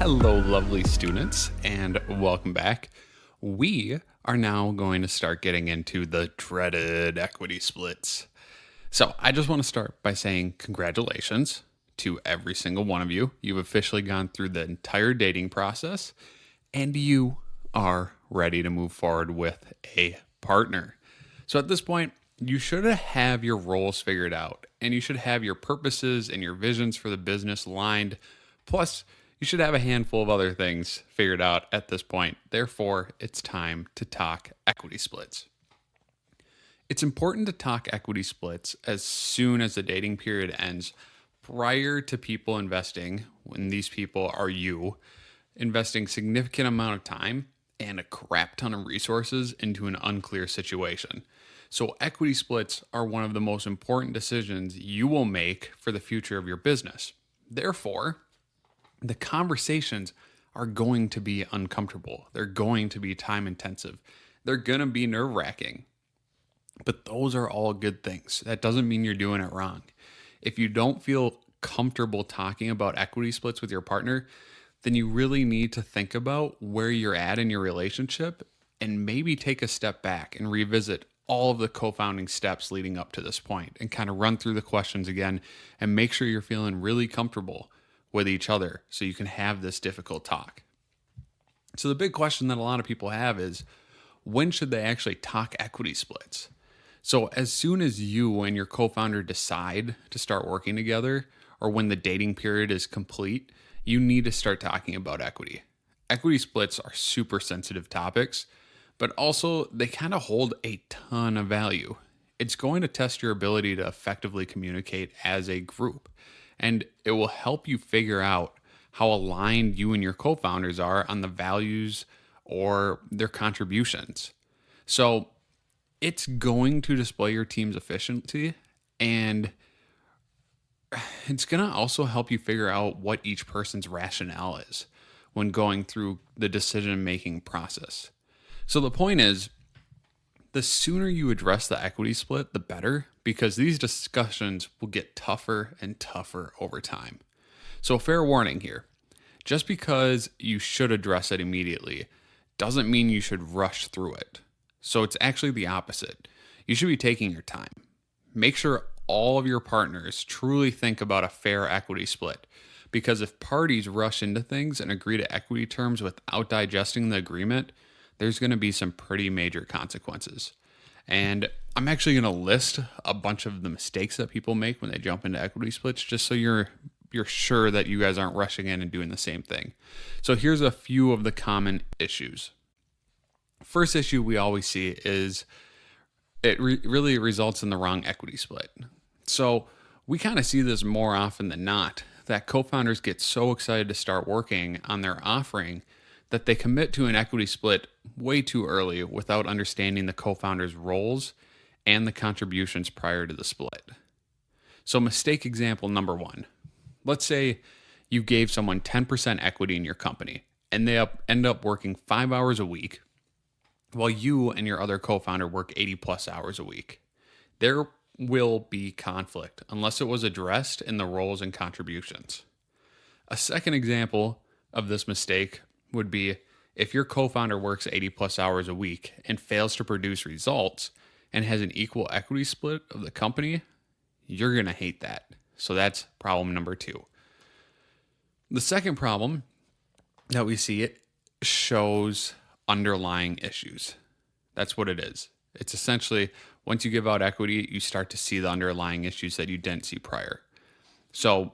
Hello, lovely students, and welcome back. We are now going to start getting into the dreaded equity splits. So, I just want to start by saying congratulations to every single one of you. You've officially gone through the entire dating process, and you are ready to move forward with a partner. So, at this point, you should have your roles figured out, and you should have your purposes and your visions for the business aligned. Plus, you should have a handful of other things figured out at this point. Therefore, it's time to talk equity splits. It's important to talk equity splits as soon as the dating period ends, prior to people investing, when these people are you, investing significant amount of time and a crap ton of resources into an unclear situation. So equity splits are one of the most important decisions you will make for the future of your business. Therefore, the conversations are going to be uncomfortable. They're going to be time intensive. They're going to be nerve wracking. But those are all good things. That doesn't mean you're doing it wrong. If you don't feel comfortable talking about equity splits with your partner, then you really need to think about where you're at in your relationship and maybe take a step back and revisit all of the co-founding steps leading up to this point and kind of run through the questions again and make sure you're feeling really comfortable with each other so you can have this difficult talk. So the big question that a lot of people have is, when should they actually talk equity splits? So as soon as you and your co-founder decide to start working together, or when the dating period is complete, you need to start talking about equity. Equity splits are super sensitive topics, but also they kind of hold a ton of value. It's going to test your ability to effectively communicate as a group. And it will help you figure out how aligned you and your co-founders are on the values or their contributions. So it's going to display your team's efficiency, and it's going to also help you figure out what each person's rationale is when going through the decision-making process. So the point is, the sooner you address the equity split, the better, because these discussions will get tougher and tougher over time. So fair warning here, just because you should address it immediately doesn't mean you should rush through it. So it's actually the opposite. You should be taking your time. Make sure all of your partners truly think about a fair equity split, because if parties rush into things and agree to equity terms without digesting the agreement, there's going to be some pretty major consequences. And I'm actually going to list a bunch of the mistakes that people make when they jump into equity splits, just so you're sure that you guys aren't rushing in and doing the same thing. So here's a few of the common issues. First issue we always see is it really results in the wrong equity split. So we kind of see this more often than not, that co-founders get so excited to start working on their offering that they commit to an equity split way too early without understanding the co-founders' roles and the contributions prior to the split. So mistake example number one. Let's say you gave someone 10% equity in your company and they end up working 5 hours a week while you and your other co-founder work 80 plus hours a week. There will be conflict unless it was addressed in the roles and contributions. A second example of this mistake would be if your co-founder works 80 plus hours a week and fails to produce results and has an equal equity split of the company, you're going to hate that. So that's problem number two. The second problem that we see, it shows underlying issues. That's what it is. It's essentially, once you give out equity, you start to see the underlying issues that you didn't see prior. So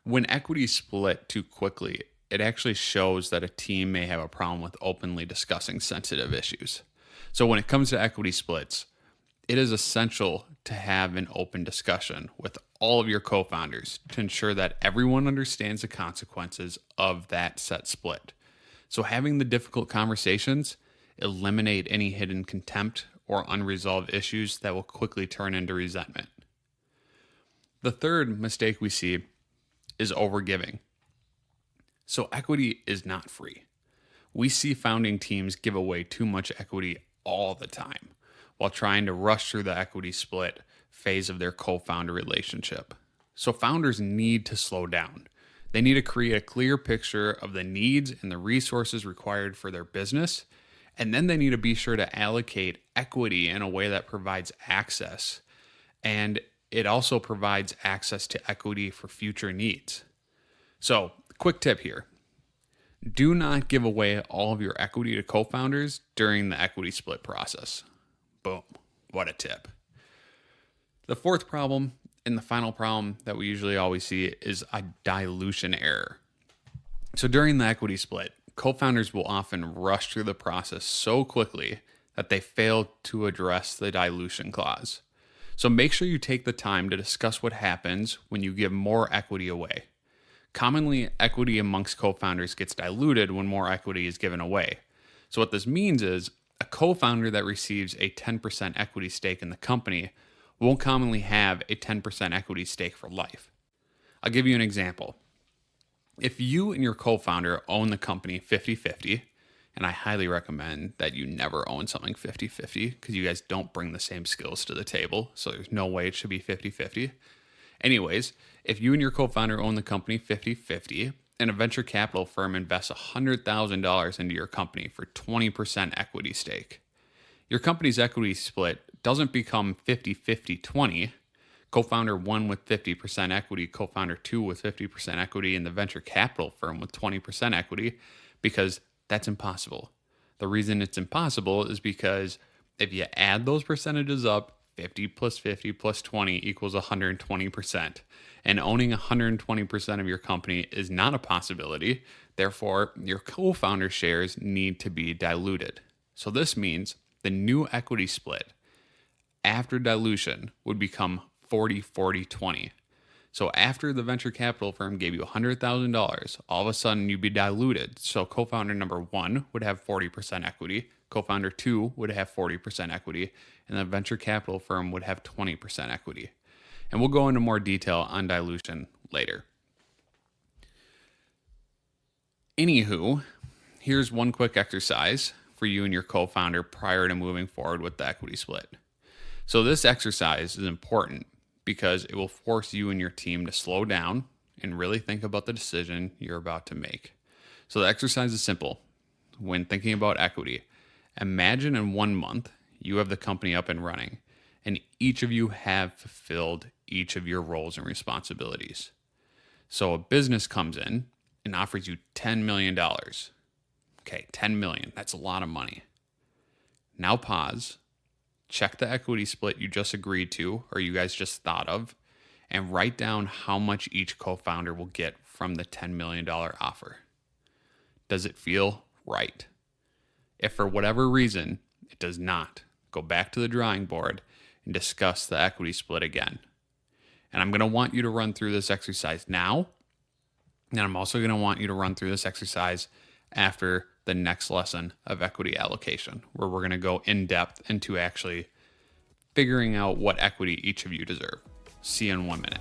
when equity split too quickly, it actually shows that a team may have a problem with openly discussing sensitive issues. So when it comes to equity splits, it is essential to have an open discussion with all of your co-founders to ensure that everyone understands the consequences of that set split. So having the difficult conversations eliminate any hidden contempt or unresolved issues that will quickly turn into resentment. The third mistake we see is overgiving. So equity is not free. We see founding teams give away too much equity all the time while trying to rush through the equity split phase of their co-founder relationship. So founders need to slow down. They need to create a clear picture of the needs and the resources required for their business. And then they need to be sure to allocate equity in a way that provides access. And it also provides access to equity for future needs. So, quick tip here. Do not give away all of your equity to co-founders during the equity split process. Boom. What a tip. The fourth problem and the final problem that we usually always see is a dilution error. So during the equity split, co-founders will often rush through the process so quickly that they fail to address the dilution clause. So make sure you take the time to discuss what happens when you give more equity away. Commonly, equity amongst co-founders gets diluted when more equity is given away. So what this means is a co-founder that receives a 10% equity stake in the company won't commonly have a 10% equity stake for life. I'll give you an example. If you and your co-founder own the company 50-50, and I highly recommend that you never own something 50-50 because you guys don't bring the same skills to the table, so there's no way it should be 50-50. Anyways, if you and your co-founder own the company 50-50 and a venture capital firm invests $100,000 into your company for 20% equity stake, your company's equity split doesn't become 50-50-20, co-founder 1 with 50% equity, co-founder 2 with 50% equity, and the venture capital firm with 20% equity, because that's impossible. The reason it's impossible is because if you add those percentages up, 50 plus 50 plus 20 equals 120%. And owning 120% of your company is not a possibility. Therefore, your co-founder shares need to be diluted. So this means the new equity split after dilution would become 40-40-20. So after the venture capital firm gave you $100,000, all of a sudden you'd be diluted. So co-founder number 1 would have 40% equity, co-founder 2 would have 40% equity, and the venture capital firm would have 20% equity. And we'll go into more detail on dilution later. Anywho, here's one quick exercise for you and your co-founder prior to moving forward with the equity split. So this exercise is important because it will force you and your team to slow down and really think about the decision you're about to make. So the exercise is simple. When thinking about equity, imagine in 1 month you have the company up and running, and each of you have fulfilled each of your roles and responsibilities. So a business comes in and offers you $10 million. Okay, $10 million, that's a lot of money. Now pause, check the equity split you just agreed to or you guys just thought of, and write down how much each co-founder will get from the $10 million offer. Does it feel right? If for whatever reason it does not, go back to the drawing board and discuss the equity split again. And I'm going to want you to run through this exercise now, and I'm also going to want you to run through this exercise after the next lesson of equity allocation, where we're going to go in depth into actually figuring out what equity each of you deserve. See you in 1 minute.